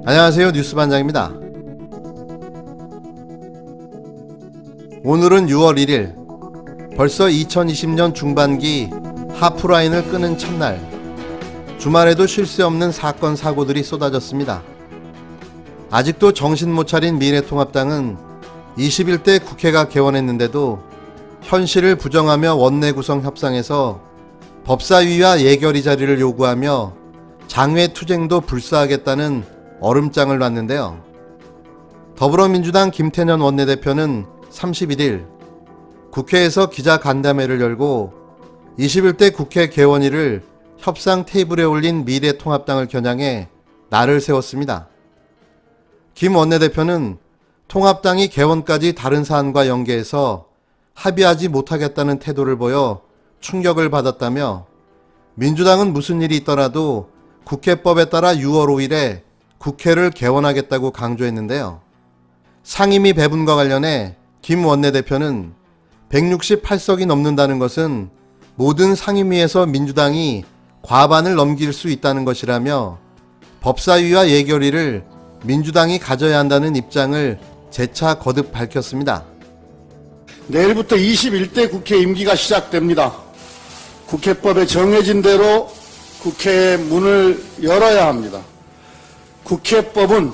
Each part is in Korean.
안녕하세요. 뉴스반장입니다. 오늘은 6월 1일. 벌써 2020년 중반기 하프라인을 끄는 첫날. 주말에도 쉴 새 없는 사건 사고들이 쏟아졌습니다. 아직도 정신 못 차린 미래통합당은 21대 국회가 개원했는데도 현실을 부정하며 원내 구성 협상에서 법사위와 예결위 자리를 요구하며 장외 투쟁도 불사하겠다는 얼음장을 놨는데요. 더불어민주당 김태년 원내대표는 31일 국회에서 기자간담회를 열고 21대 국회 개원일을 협상 테이블에 올린 미래통합당을 겨냥해 날을 세웠습니다. 김 원내대표는 통합당이 개원까지 다른 사안과 연계해서 합의하지 못하겠다는 태도를 보여 충격을 받았다며 민주당은 무슨 일이 있더라도 국회법에 따라 6월 5일에 국회를 개원하겠다고 강조했는데요. 상임위 배분과 관련해 김 원내대표는 168석이 넘는다는 것은 모든 상임위에서 민주당이 과반을 넘길 수 있다는 것이라며 법사위와 예결위를 민주당이 가져야 한다는 입장을 재차 거듭 밝혔습니다. 내일부터 21대 국회 임기가 시작됩니다. 국회법에 정해진 대로 국회의 문을 열어야 합니다. 국회법은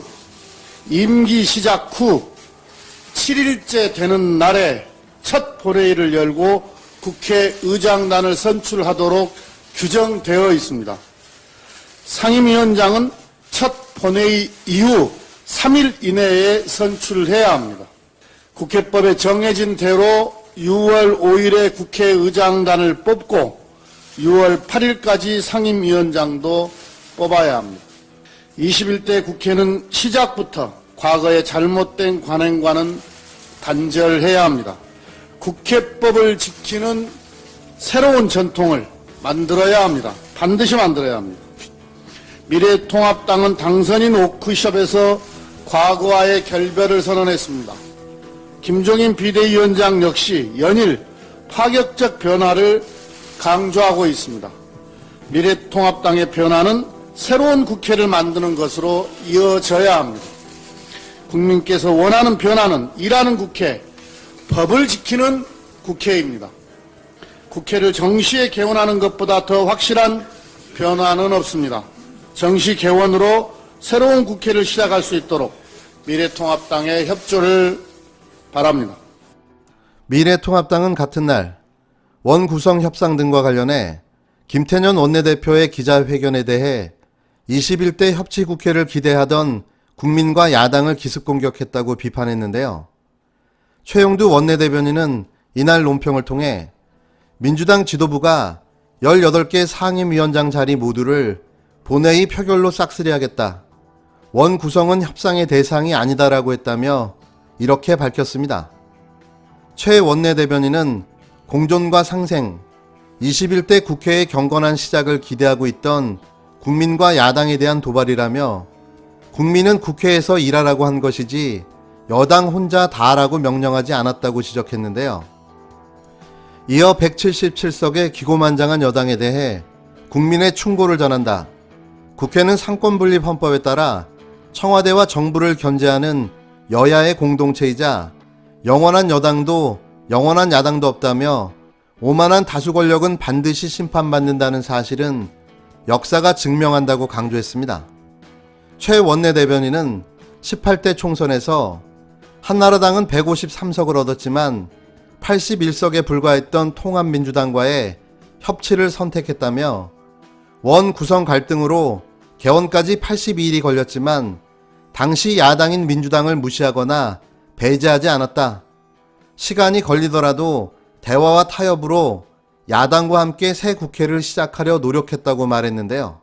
임기 시작 후 7일째 되는 날에 첫 본회의를 열고 국회의장단을 선출하도록 규정되어 있습니다. 상임위원장은 첫 본회의 이후 3일 이내에 선출해야 합니다. 국회법에 정해진 대로 6월 5일에 국회의장단을 뽑고 6월 8일까지 상임위원장도 뽑아야 합니다. 21대 국회는 시작부터 과거의 잘못된 관행과는 단절해야 합니다. 국회법을 지키는 새로운 전통을 만들어야 합니다. 반드시 만들어야 합니다. 미래통합당은 당선인 워크숍에서 과거와의 결별을 선언했습니다. 김종인 비대위원장 역시 연일 파격적 변화를 강조하고 있습니다. 미래통합당의 변화는 새로운 국회를 만드는 것으로 이어져야 합니다. 국민께서 원하는 변화는 일하는 국회, 법을 지키는 국회입니다. 국회를 정시에 개원하는 것보다 더 확실한 변화는 없습니다. 정시 개원으로 새로운 국회를 시작할 수 있도록 미래통합당의 협조를 바랍니다. 미래통합당은 같은 날 원구성 협상 등과 관련해 김태년 원내대표의 기자회견에 대해 21대 협치국회를 기대하던 국민과 야당을 기습공격했다고 비판했는데요. 최용두 원내대변인은 이날 논평을 통해 민주당 지도부가 18개 상임위원장 자리 모두를 본회의 표결로 싹쓸이하겠다. 원구성은 협상의 대상이 아니다라고 했다며 이렇게 밝혔습니다. 최 원내대변인은 공존과 상생, 21대 국회의 경건한 시작을 기대하고 있던 국민과 야당에 대한 도발이라며 국민은 국회에서 일하라고 한 것이지 여당 혼자 다 하라고 명령하지 않았다고 지적했는데요. 이어 177석의 기고만장한 여당에 대해 국민의 충고를 전한다. 국회는 상권분립 헌법에 따라 청와대와 정부를 견제하는 여야의 공동체이자 영원한 여당도 영원한 야당도 없다며 오만한 다수 권력은 반드시 심판받는다는 사실은 역사가 증명한다고 강조했습니다. 최 원내대변인은 18대 총선에서 한나라당은 153석을 얻었지만 81석에 불과했던 통합민주당과의 협치를 선택했다며 원 구성 갈등으로 개원까지 82일이 걸렸지만 당시 야당인 민주당을 무시하거나 배제하지 않았다. 시간이 걸리더라도 대화와 타협으로 야당과 함께 새 국회를 시작하려 노력했다고 말했는데요.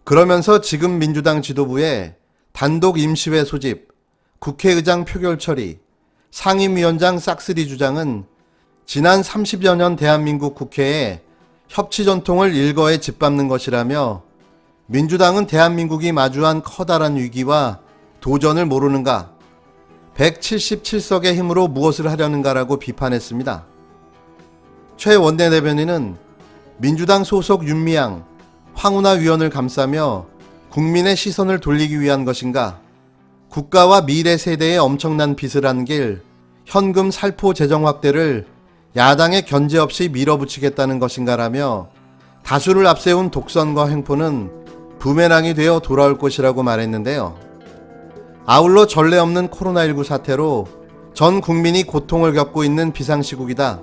그러면서 지금 민주당 지도부의 단독 임시회 소집, 국회의장 표결 처리, 상임위원장 싹쓸이 주장은 지난 30여 년 대한민국 국회에 협치 전통을 일거에 짓밟는 것이라며 민주당은 대한민국이 마주한 커다란 위기와 도전을 모르는가, 177석의 힘으로 무엇을 하려는가라고 비판했습니다. 최 원내대변인은 민주당 소속 윤미향, 황운하 위원을 감싸며 국민의 시선을 돌리기 위한 것인가? 국가와 미래 세대에 엄청난 빚을 안길 현금 살포 재정 확대를 야당의 견제 없이 밀어붙이겠다는 것인가라며 다수를 앞세운 독선과 횡포는 부메랑이 되어 돌아올 것이라고 말했는데요. 아울러 전례 없는 코로나19 사태로 전 국민이 고통을 겪고 있는 비상시국이다.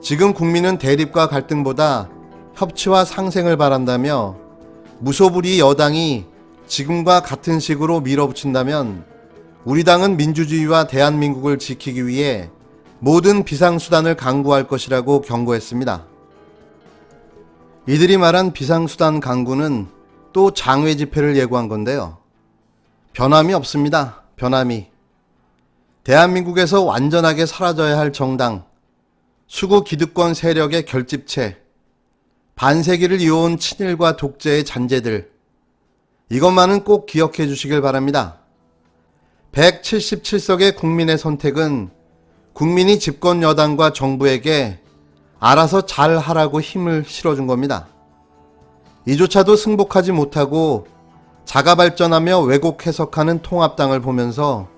지금 국민은 대립과 갈등보다 협치와 상생을 바란다며 무소불위 여당이 지금과 같은 식으로 밀어붙인다면 우리 당은 민주주의와 대한민국을 지키기 위해 모든 비상수단을 강구할 것이라고 경고했습니다. 이들이 말한 비상수단 강구는 또 장외 집회를 예고한 건데요. 변함이 없습니다. 변함이. 대한민국에서 완전하게 사라져야 할 정당, 수구 기득권 세력의 결집체, 반세기를 이어온 친일과 독재의 잔재들, 이것만은 꼭 기억해 주시길 바랍니다. 177석의 국민의 선택은 국민이 집권 여당과 정부에게 알아서 잘 하라고 힘을 실어준 겁니다. 이조차도 승복하지 못하고 자가발전하며 왜곡 해석하는 통합당을 보면서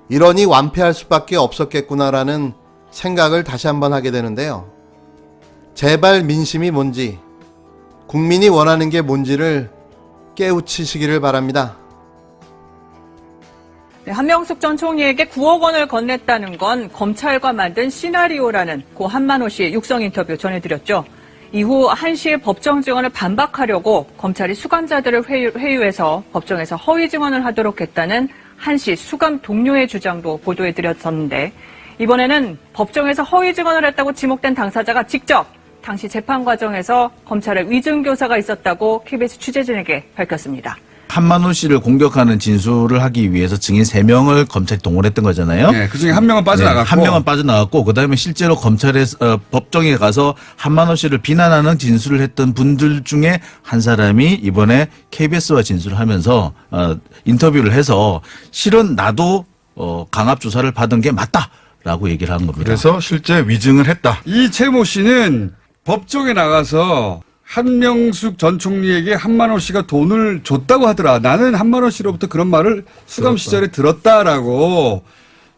이러니 완패할 수밖에 없었겠구나라는 생각을 다시 한번 하게 되는데요. 제발 민심이 뭔지, 국민이 원하는 게 뭔지를 깨우치시기를 바랍니다. 네, 한명숙 전 총리에게 9억 원을 건넸다는 건 검찰과 만든 시나리오라는 고 한만호 씨의 육성 인터뷰 전해드렸죠. 이후 한 씨의 법정 증언을 반박하려고 검찰이 수감자들을 회유해서 법정에서 허위 증언을 하도록 했다는 한 씨 수감 동료의 주장도 보도해드렸었는데 이번에는 법정에서 허위 증언을 했다고 지목된 당사자가 직접 당시 재판 과정에서 검찰의 위증교사가 있었다고 KBS 취재진에게 밝혔습니다. 한만호 씨를 공격하는 진술을 하기 위해서 증인 3명을 검찰이 동원했던 거잖아요. 네, 그중에 한 명은 빠져나갔고. 네, 한 명은 빠져나갔고 그다음에 실제로 검찰에서 법정에 가서 한만호 씨를 비난하는 진술을 했던 분들 중에 한 사람이 이번에 KBS와 진술을 하면서 인터뷰를 해서 실은 나도 강압 조사를 받은 게 맞다라고 얘기를 한 겁니다. 그래서 실제 위증을 했다. 이 최모 씨는 법정에 나가서 한명숙 전 총리에게 한만호 씨가 돈을 줬다고 하더라. 나는 한만호 씨로부터 그런 말을 수감 시절에 들었다라고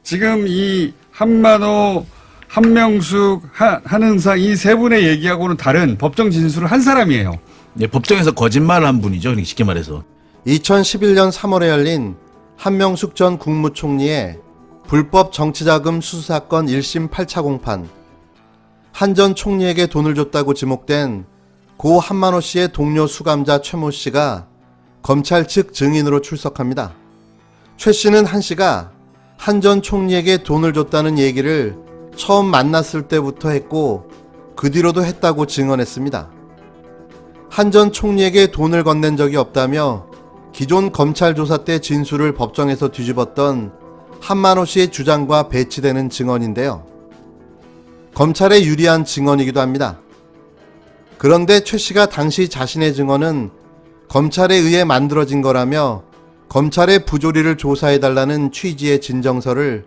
지금 이 한만호, 한명숙, 한은상 이 세 분의 얘기하고는 다른 법정 진술을 한 사람이에요. 네, 법정에서 거짓말을 한 분이죠. 쉽게 말해서. 2011년 3월에 열린 한명숙 전 국무총리의 불법 정치자금 수수사건 1심 8차 공판. 한 전 총리에게 돈을 줬다고 지목된 고 한만호 씨의 동료 수감자 최모 씨가 검찰 측 증인으로 출석합니다. 최 씨는 한 씨가 한 전 총리에게 돈을 줬다는 얘기를 처음 만났을 때부터 했고 그 뒤로도 했다고 증언했습니다. 한 전 총리에게 돈을 건넨 적이 없다며 기존 검찰 조사 때 진술을 법정에서 뒤집었던 한만호 씨의 주장과 배치되는 증언인데요. 검찰에 유리한 증언이기도 합니다. 그런데 최 씨가 당시 자신의 증언은 검찰에 의해 만들어진 거라며 검찰의 부조리를 조사해달라는 취지의 진정서를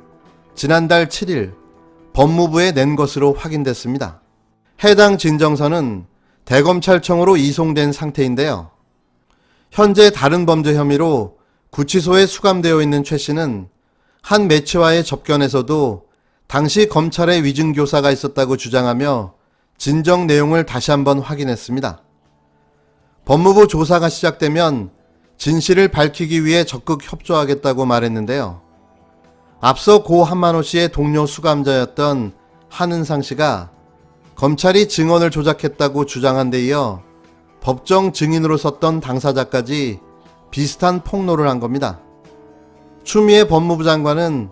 지난달 7일 법무부에 낸 것으로 확인됐습니다. 해당 진정서는 대검찰청으로 이송된 상태인데요. 현재 다른 범죄 혐의로 구치소에 수감되어 있는 최 씨는 한 매체와의 접견에서도 당시 검찰에 위증교사가 있었다고 주장하며 진정 내용을 다시 한번 확인했습니다. 법무부 조사가 시작되면 진실을 밝히기 위해 적극 협조하겠다고 말했는데요. 앞서 고 한만호 씨의 동료 수감자였던 한은상 씨가 검찰이 증언을 조작했다고 주장한 데 이어 법정 증인으로 섰던 당사자까지 비슷한 폭로를 한 겁니다. 추미애 법무부 장관은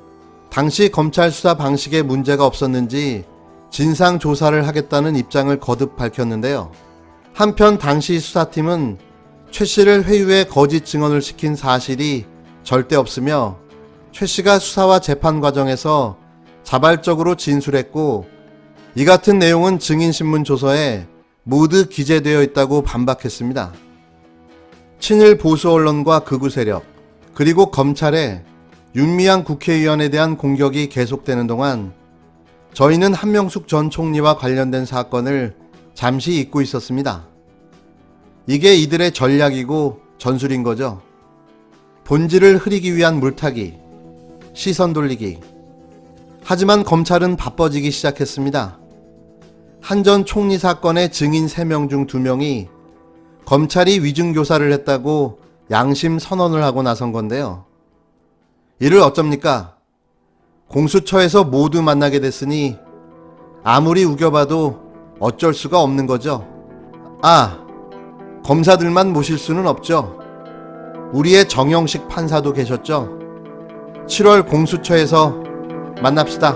당시 검찰 수사 방식에 문제가 없었는지 진상 조사를 하겠다는 입장을 거듭 밝혔는데요. 한편 당시 수사팀은 최 씨를 회유해 거짓 증언을 시킨 사실이 절대 없으며 최 씨가 수사와 재판 과정에서 자발적으로 진술했고 이 같은 내용은 증인신문 조서에 모두 기재되어 있다고 반박했습니다. 친일 보수 언론과 극우 세력 그리고 검찰의 윤미향 국회의원에 대한 공격이 계속되는 동안 저희는 한명숙 전 총리와 관련된 사건을 잠시 잊고 있었습니다. 이게 이들의 전략이고 전술인 거죠. 본질을 흐리기 위한 물타기, 시선 돌리기. 하지만 검찰은 바빠지기 시작했습니다. 한 전 총리 사건의 증인 3명 중 2명이 검찰이 위증교사를 했다고 양심 선언을 하고 나선 건데요. 이를 어쩝니까? 공수처에서 모두 만나게 됐으니 아무리 우겨봐도 어쩔 수가 없는 거죠. 검사들만 모실 수는 없죠. 우리의 정영식 판사도 계셨죠. 7월 공수처에서 만납시다.